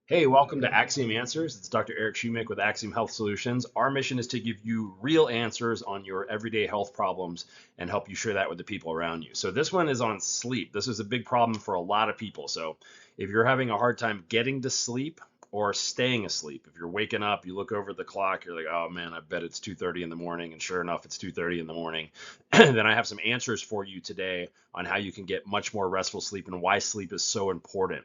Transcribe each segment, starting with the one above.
Hey, welcome to Axiom Answers. It's Dr. Eric Shumick with Axiom Health Solutions. Our mission is to give you real answers on your everyday health problems and help you share that with the people around you. So, this one is on sleep. This is a big problem for a lot of people. So, if you're having a hard time getting to sleep or staying asleep, if you're waking up, you look over the clock, you're like, oh man, I bet it's 2:30 in the morning. And sure enough, it's 2:30 in the morning. Then I have some answers for you today on how you can get much more restful sleep and why sleep is so important.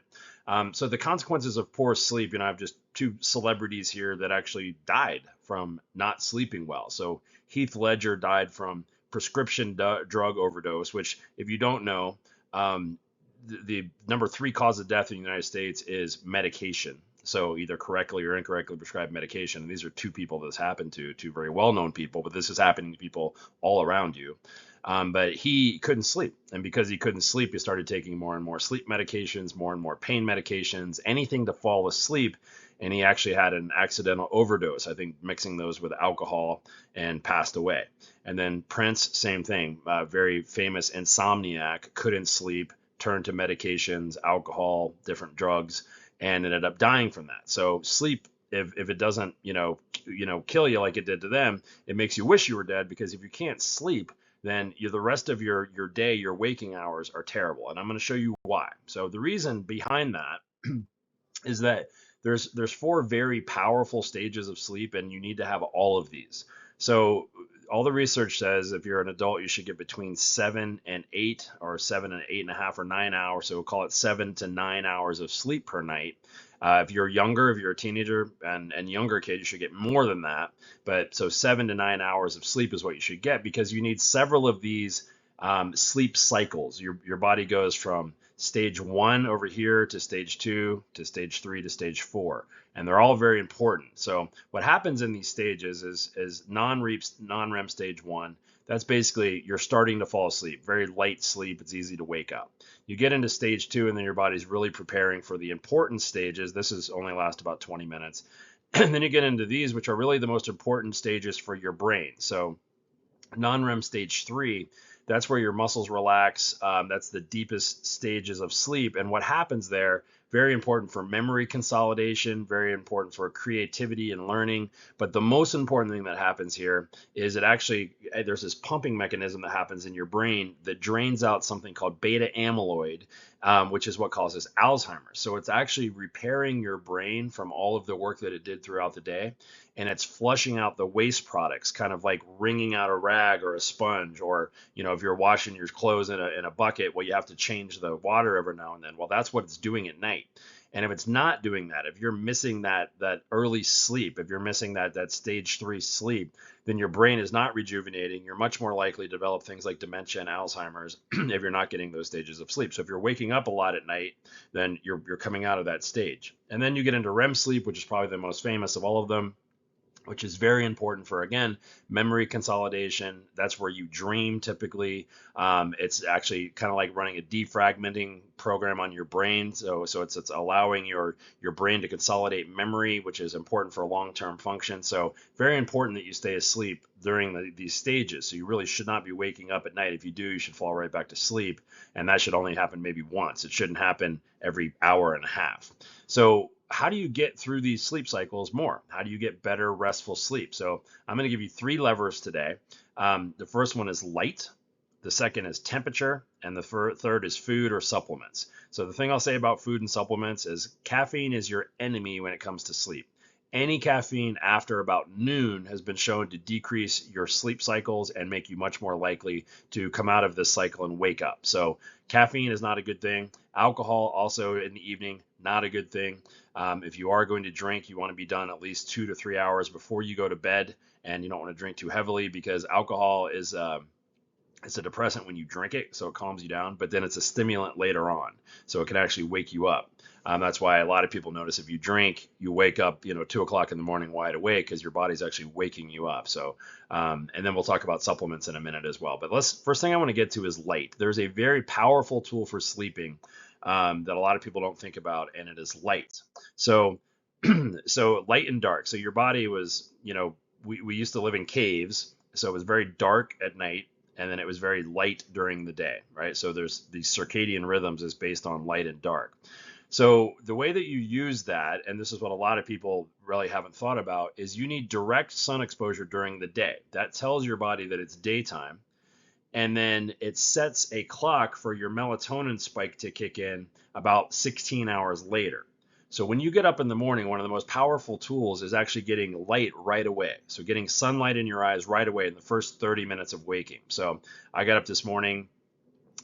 So the consequences of poor sleep, I have just two celebrities here that actually died from not sleeping well. So Heath Ledger died from prescription drug overdose, which, if you don't know, the number three cause of death in the United States is medication. So either correctly or incorrectly prescribed medication. And these are two people this happened to, two very well-known people, but this is happening to people all around you. But he couldn't sleep. And because he couldn't sleep, he started taking more and more sleep medications, more and more pain medications, anything to fall asleep. And he actually had an accidental overdose, I think, mixing those with alcohol, and passed away. And then Prince, same thing, very famous insomniac, couldn't sleep, turned to medications, alcohol, different drugs, and ended up dying from that. So sleep, if it doesn't, kill you like it did to them, it makes you wish you were dead, because if you can't sleep, then the rest of your day, your waking hours are terrible. And I'm going to show you why. So the reason behind that is that there's four very powerful stages of sleep, and you need to have all of these. So all the research says if you're an adult, you should get between 7 and 8, or 7 and 8.5, or 9 hours. So we'll call it 7 to 9 hours of sleep per night. If you're younger, if you're a teenager and younger kid, you should get more than that. But so 7 to 9 hours of sleep is what you should get, because you need several of these sleep cycles. Your body goes from stage one over here to stage two to stage three to stage four, and they're all very important. So what happens in these stages is non-REM stage one. That's basically you're starting to fall asleep, very light sleep. It's easy to wake up. You get into stage two, and then your body's really preparing for the important stages. This is only last about 20 minutes. And then you get into these, which are really the most important stages for your brain. So non-REM stage three, that's where your muscles relax. That's the deepest stages of sleep. And what happens there, very important for memory consolidation, very important for creativity and learning. But the most important thing that happens here is it actually, there's this pumping mechanism that happens in your brain that drains out something called beta amyloid, which is what causes Alzheimer's. So it's actually repairing your brain from all of the work that it did throughout the day, and it's flushing out the waste products, kind of like wringing out a rag or a sponge, or if you're washing your clothes in a bucket, well, you have to change the water every now and then. Well, that's what it's doing at night. And if it's not doing that, if you're missing that early sleep, if you're missing that stage three sleep, then your brain is not rejuvenating. You're much more likely to develop things like dementia and Alzheimer's if you're not getting those stages of sleep. So if you're waking up a lot at night, then you're coming out of that stage. And then you get into REM sleep, which is probably the most famous of all of them, which is very important for, again, memory consolidation. That's where you dream typically. It's actually kind of like running a defragmenting program on your brain. So it's allowing your brain to consolidate memory, which is important for long-term function. So very important that you stay asleep during these stages. So you really should not be waking up at night. If you do, you should fall right back to sleep. And that should only happen maybe once. It shouldn't happen every hour and a half. So how do you get through these sleep cycles more? How do you get better restful sleep? So I'm going to give you three levers today. The first one is light. The second is temperature. And the third is food or supplements. So the thing I'll say about food and supplements is caffeine is your enemy when it comes to sleep. Any caffeine after about noon has been shown to decrease your sleep cycles and make you much more likely to come out of this cycle and wake up. So caffeine is not a good thing. Alcohol also in the evening, not a good thing. If you are going to drink, you want to be done at least 2 to 3 hours before you go to bed, and you don't want to drink too heavily, because alcohol is it's a depressant when you drink it, so it calms you down, but then it's a stimulant later on, so it can actually wake you up. That's why a lot of people notice if you drink, you wake up, 2 o'clock in the morning wide awake, because your body's actually waking you up. So, and then we'll talk about supplements in a minute as well. But first thing I want to get to is light. There's a very powerful tool for sleeping that a lot of people don't think about, and it is light. So, so light and dark. So your body was, we used to live in caves, so it was very dark at night, and then it was very light during the day, right? So there's these circadian rhythms is based on light and dark. So the way that you use that, and this is what a lot of people really haven't thought about, is you need direct sun exposure during the day. That tells your body that it's daytime, and then it sets a clock for your melatonin spike to kick in about 16 hours later. So when you get up in the morning, one of the most powerful tools is actually getting light right away. So getting sunlight in your eyes right away in the first 30 minutes of waking. So I got up this morning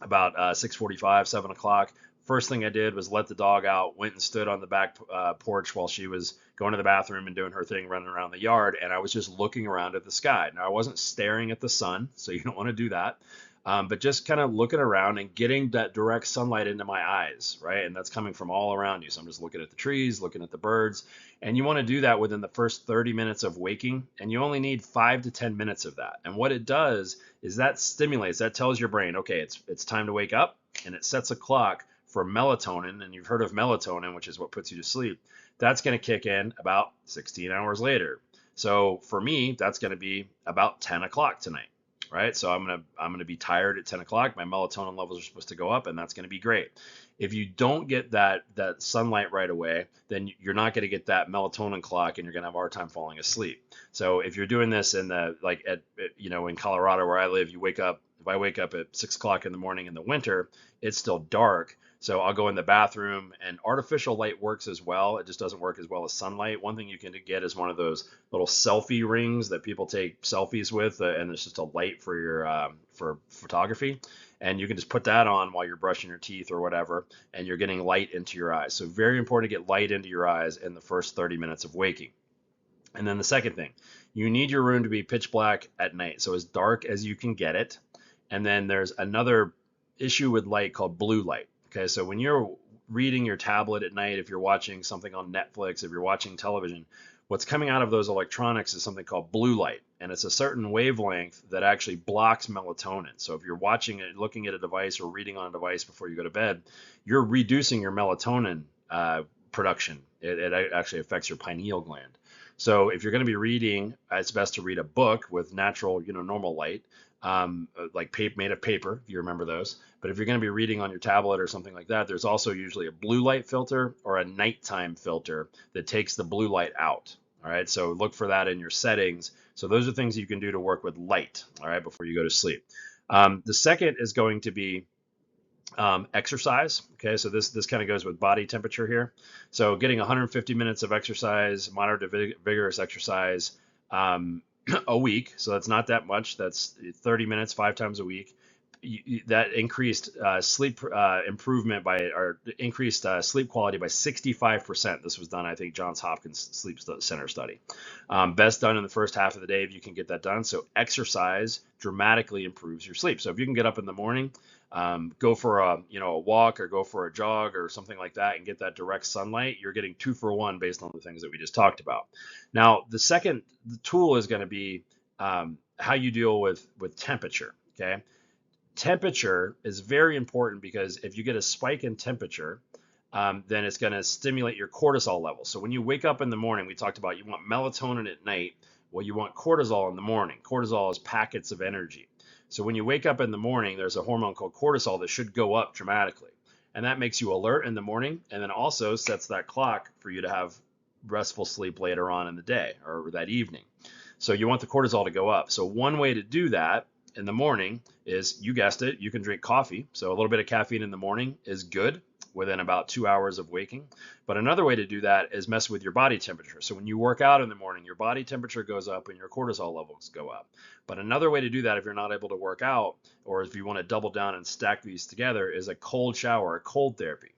about 6:45, 7 o'clock. First thing I did was let the dog out, went and stood on the back porch while she was going to the bathroom and doing her thing, running around the yard. And I was just looking around at the sky. Now, I wasn't staring at the sun, so you don't want to do that. But just kind of looking around and getting that direct sunlight into my eyes, right? And that's coming from all around you. So I'm just looking at the trees, looking at the birds. And you want to do that within the first 30 minutes of waking. And you only need 5 to 10 minutes of that. And what it does is that stimulates, that tells your brain, okay, it's time to wake up. And it sets a clock for melatonin. And you've heard of melatonin, which is what puts you to sleep. That's going to kick in about 16 hours later. So for me, that's going to be about 10 o'clock tonight. Right, so I'm gonna be tired at 10 o'clock. My melatonin levels are supposed to go up, and that's gonna be great. If you don't get that sunlight right away, then you're not gonna get that melatonin clock, and you're gonna have a hard time falling asleep. So if you're doing this in the in Colorado where I live, if I wake up at 6 o'clock in the morning in the winter, it's still dark. So I'll go in the bathroom, and artificial light works as well. It just doesn't work as well as sunlight. One thing you can get is one of those little selfie rings that people take selfies with, and it's just a light for your for photography. And you can just put that on while you're brushing your teeth or whatever, and you're getting light into your eyes. So very important to get light into your eyes in the first 30 minutes of waking. And then the second thing, you need your room to be pitch black at night, so as dark as you can get it. And then there's another issue with light called blue light. Okay, so when you're reading your tablet at night, if you're watching something on Netflix, if you're watching television, what's coming out of those electronics is something called blue light, and it's a certain wavelength that actually blocks melatonin. So if you're watching it, looking at a device or reading on a device before you go to bed, you're reducing your melatonin production. It actually affects your pineal gland. So if you're going to be reading, it's best to read a book with natural, normal light, like made of paper, if you remember those. But if you're going to be reading on your tablet or something like that, there's also usually a blue light filter or a nighttime filter that takes the blue light out. All right, so look for that in your settings. So those are things you can do to work with light, all right, before you go to sleep. The second is going to be exercise. Okay, so this kind of goes with body temperature here. So getting 150 minutes of exercise, moderate to vigorous exercise a week. So that's not that much. That's 30 minutes, 5 times a week. That increased sleep improvement or increased sleep quality by 65%. This was done, I think, Johns Hopkins Sleep Center study. Best done in the first half of the day if you can get that done. So exercise dramatically improves your sleep. So if you can get up in the morning, go for a walk or go for a jog or something like that and get that direct sunlight, you're getting 2 for 1 based on the things that we just talked about. Now, the tool is going to be how you deal with temperature. Okay. Temperature is very important because if you get a spike in temperature, then it's going to stimulate your cortisol levels. So when you wake up in the morning, we talked about you want melatonin at night. Well, you want cortisol in the morning. Cortisol is packets of energy. So when you wake up in the morning, there's a hormone called cortisol that should go up dramatically. And that makes you alert in the morning and then also sets that clock for you to have restful sleep later on in the day or that evening. So you want the cortisol to go up. So one way to do that in the morning is, you guessed it, you can drink coffee. So a little bit of caffeine in the morning is good within about 2 hours of waking. But another way to do that is mess with your body temperature. So when you work out in the morning, your body temperature goes up and your cortisol levels go up. But another way to do that if you're not able to work out, or if you want to double down and stack these together, is a cold shower, a cold therapy.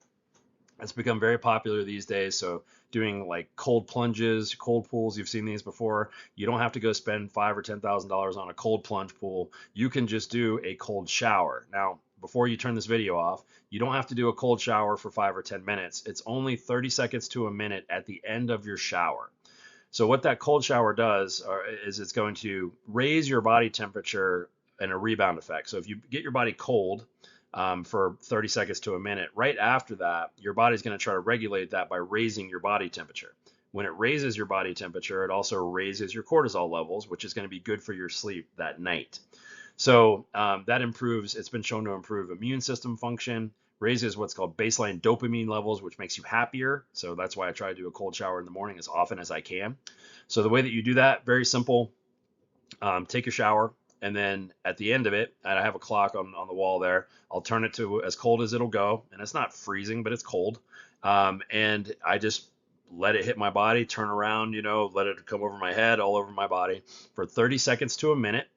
It's become very popular these days. So doing like cold plunges, cold pools, you've seen these before. You don't have to go spend $5,000 or $10,000 on a cold plunge pool. You can just do a cold shower. Now, before you turn this video off, you don't have to do a cold shower for 5 or 10 minutes. It's only 30 seconds to a minute at the end of your shower. So what that cold shower does is it's going to raise your body temperature in a rebound effect. So if you get your body cold for 30 seconds to a minute, right after that, your body's going to try to regulate that by raising your body temperature. When it raises your body temperature, it also raises your cortisol levels, which is going to be good for your sleep that night. So that improves, it's been shown to improve immune system function, raises what's called baseline dopamine levels, which makes you happier. So that's why I try to do a cold shower in the morning as often as I can. So the way that you do that, very simple. Take your shower, and then at the end of it, and I have a clock on the wall there, I'll turn it to as cold as it'll go. And it's not freezing, but it's cold. And I just let it hit my body, turn around, let it come over my head, all over my body for 30 seconds to a minute,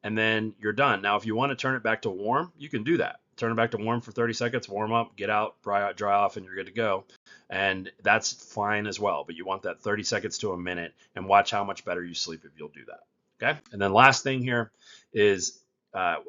and then you're done. Now, if you want to turn it back to warm, you can do that. Turn it back to warm for 30 seconds, warm up, get out, dry off, and you're good to go. And that's fine as well. But you want that 30 seconds to a minute, and watch how much better you sleep if you'll do that. Okay. And then last thing here is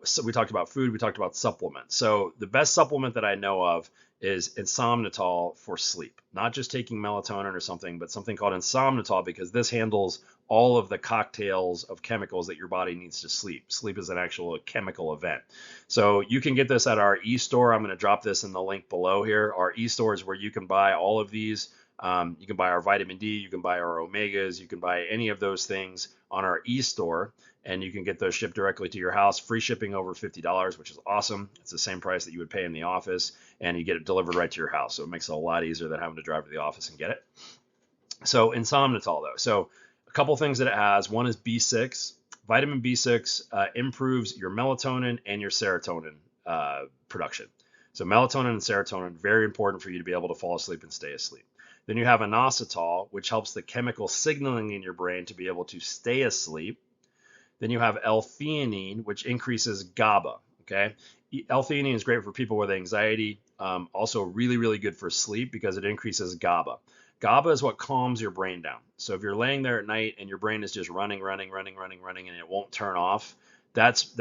so we talked about food, we talked about supplements. So the best supplement that I know of is Insomnitol for sleep. Not just taking melatonin or something, but something called Insomnitol, because this handles all of the cocktails of chemicals that your body needs to sleep. Sleep is an actual chemical event. So you can get this at our e-store. I'm going to drop this in the link below here. Our e-store is where you can buy all of these. You can buy our vitamin D, you can buy our omegas, you can buy any of those things on our e-store, and you can get those shipped directly to your house. Free shipping over $50, which is awesome. It's the same price that you would pay in the office, and you get it delivered right to your house. So it makes it a lot easier than having to drive to the office and get it. So Insomnitol, though. So a couple things that it has. One is B6. Vitamin B6 improves your melatonin and your serotonin production. So melatonin and serotonin, very important for you to be able to fall asleep and stay asleep. Then you have inositol, which helps the chemical signaling in your brain to be able to stay asleep. Then you have L-theanine, which increases GABA. Okay, L-theanine is great for people with anxiety. Also really, really good for sleep because it increases GABA. GABA is what calms your brain down. So if you're laying there at night and your brain is just running, and it won't turn off, that's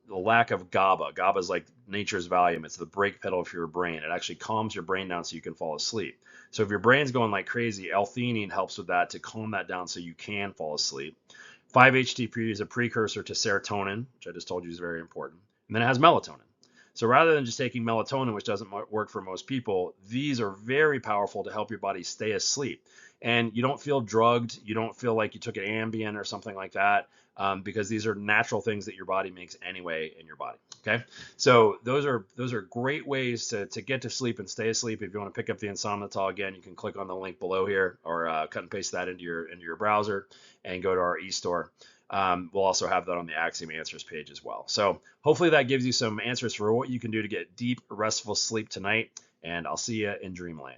the lack of GABA. GABA is like nature's Valium. It's the brake pedal for your brain. It actually calms your brain down so you can fall asleep. So if your brain's going like crazy, L-theanine helps with that to calm that down so you can fall asleep. 5-HTP is a precursor to serotonin, which I just told you is very important. And then it has melatonin. So rather than just taking melatonin, which doesn't work for most people, these are very powerful to help your body stay asleep. And you don't feel drugged. You don't feel like you took an Ambien or something like that, because these are natural things that your body makes anyway in your body. Okay, so those are great ways to get to sleep and stay asleep. If you want to pick up the Insomnitol, again, you can click on the link below here, or cut and paste that into your browser and go to our e-store. We'll also have that on the Axiom Answers page as well. So hopefully that gives you some answers for what you can do to get deep, restful sleep tonight. And I'll see you in Dreamland.